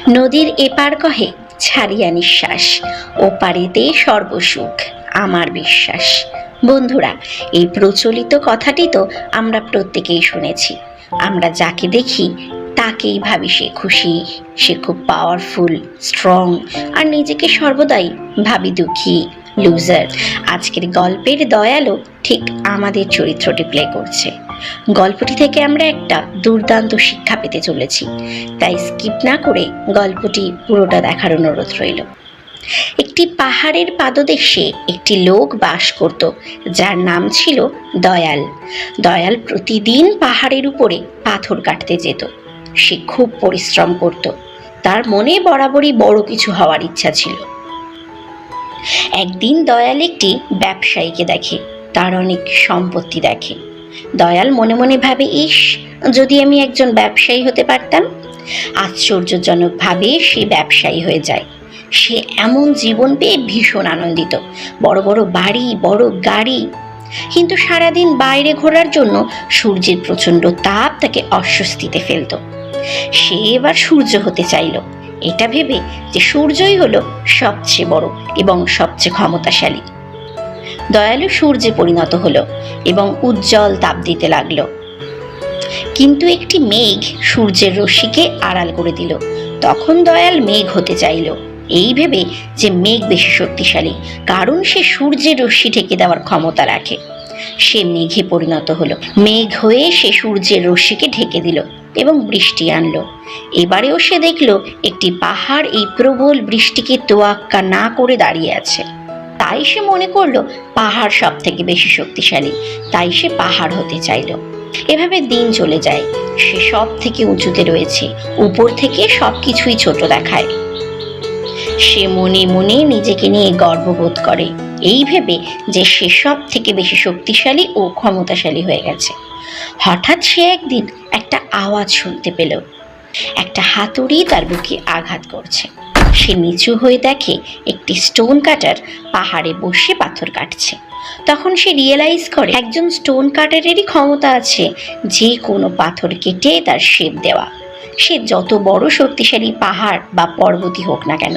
নদীর এপার কহে ছাড়িয়া নিঃশ্বাস, ওপারেতে সর্বসুখ আমার বিশ্বাস। বন্ধুরা, এই প্রচলিত কথাটি তো আমরা প্রত্যেকেই শুনেছি। আমরা যাকে দেখি তাকেই ভাবি সে খুশি, সে খুব পাওয়ারফুল, স্ট্রং, আর নিজেকে সর্বদাই ভাবি দুঃখী, লুজার। আজকের গল্পের দয়ালও ঠিক আমাদের চরিত্রটি প্লে করছে। গল্পটি থেকে আমরা একটা দুর্দান্ত শিক্ষা পেতে চলেছি, তাই স্কিপ না করে গল্পটি পুরোটা দেখার অনুরোধ রইল। একটি পাহাড়ের পাদদেশে একটি লোক বাস করত, যার নাম ছিল দয়াল। দয়াল প্রতিদিন পাহাড়ের উপরে পাথর কাটতে যেত। সে খুব পরিশ্রম করত। তার মনে বরাবরই বড় কিছু হওয়ার ইচ্ছা ছিল। একদিন দয়াল একটি ব্যবসায়ীকে দেখে, তার অনেক সম্পত্তি দেখে। দয়াল মনে মনে ভাবে, ইস, যদি আমি একজন ব্যবসায়ী হতে পারতাম। আশ্চর্যজনকভাবে সে ব্যবসায়ী হয়ে যায়। সে এমন জীবন পেয়ে ভীষণ আনন্দিত। বড় বড় বাড়ি, বড় গাড়ি। কিন্তু সারাদিন বাইরে ঘোরার জন্য সূর্যের প্রচণ্ড তাপ তাকে অস্বস্তিতে ফেলত। সে এবার সূর্য হতে চাইল, এটা ভেবে যে সূর্যই হলো সবচেয়ে বড় এবং সবচেয়ে ক্ষমতাশালী। দয়ালু সূর্যে পরিণত হলো এবং উজ্জ্বল তাপ দিতে লাগলো। কিন্তু একটি মেঘ সূর্যের রশ্মিকে আড়াল করে দিল। তখন দয়াল মেঘ হতে চাইল, এই ভেবে যে মেঘ বেশি শক্তিশালী, কারণ সে সূর্যের রশ্মি ঢেকে দেওয়ার ক্ষমতা রাখে। সে মেঘে পরিণত হলো। মেঘ হয়ে সে সূর্যের রশ্মিকে ঢেকে দিল এবং বৃষ্টি আনলো। এবারেও সে দেখলো একটি পাহাড় এই প্রবল বৃষ্টিকে তোয়াক্কা না করে দাঁড়িয়ে আছে। তাই সে মনে করলো পাহাড় সব থেকে বেশি শক্তিশালী, তাই সে পাহাড় হতে চাইল। এভাবে দিন চলে যায়। সে সব থেকে উঁচুতে রয়েছে, উপর থেকে সবকিছুই ছোট দেখায়। সে মনে মনে নিজেকে নিয়ে গর্ববোধ করে, এই ভেবে যে সে সব থেকে বেশি শক্তিশালী ও ক্ষমতাশালী হয়ে গেছে। হঠাৎ সে একদিন একটা আওয়াজ শুনতে পেল। একটা হাতুড়ি তার বুকে আঘাত করছে। সে নিচু হয়ে দেখে একটি স্টোন কাটার পাহাড়ে বসে পাথর কাটছে। তখন সে রিয়েলাইজ করে একজন স্টোন কাটারেরই ক্ষমতা আছে যে কোনো পাথর কেটে তার শেপ দেওয়া, সে যত বড় শক্তিশালী পাহাড় বা পর্বতই হোক না কেন।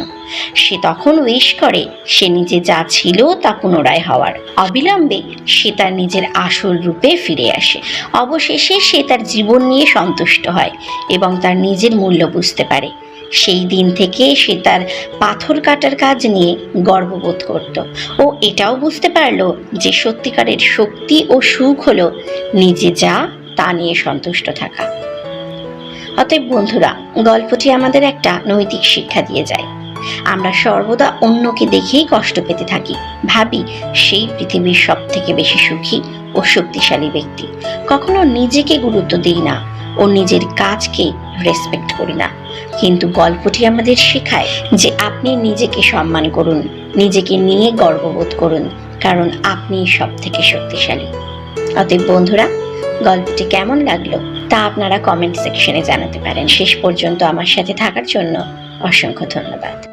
সে তখন উইশ করে সে নিজে যা ছিল তা পুনরায় হওয়ার। অবিলম্বে সে তার নিজের আসল রূপে ফিরে আসে। অবশেষে সে তার জীবন নিয়ে সন্তুষ্ট হয় এবং তার নিজের মূল্য বুঝতে পারে। সেই দিন থেকে সে তার পাথর কাটার কাজ নিয়ে গর্ববোধ করত ও এটাও বুঝতে পারল যে সত্যিকারের শক্তি ও সুখ হলো নিজে যা তা নিয়ে সন্তুষ্ট থাকা। অতএব বন্ধুরা, গল্পটি আমাদের একটা নৈতিক শিক্ষা দিয়ে যায়। আমরা সর্বদা অন্যকে দেখেই কষ্ট পেতে থাকি, ভাবি সেই পৃথিবীর সব থেকে বেশি সুখী ও শক্তিশালী ব্যক্তি। কখনো নিজেকে গুরুত্ব দিই না ও নিজের কাজকে রেসপেক্ট করি না। কিন্তু গল্পটি আমাদের শেখায় যে আপনি নিজেকে সম্মান করুন, নিজেকে নিয়ে গর্ববোধ করুন, কারণ আপনি সব থেকে শক্তিশালী। অতএব বন্ধুরা, গল্পটি কেমন লাগলো তা আপনারা কমেন্ট সেকশনে জানাতে পারেন। শেষ পর্যন্ত আমার সাথে থাকার জন্য অসংখ্য ধন্যবাদ।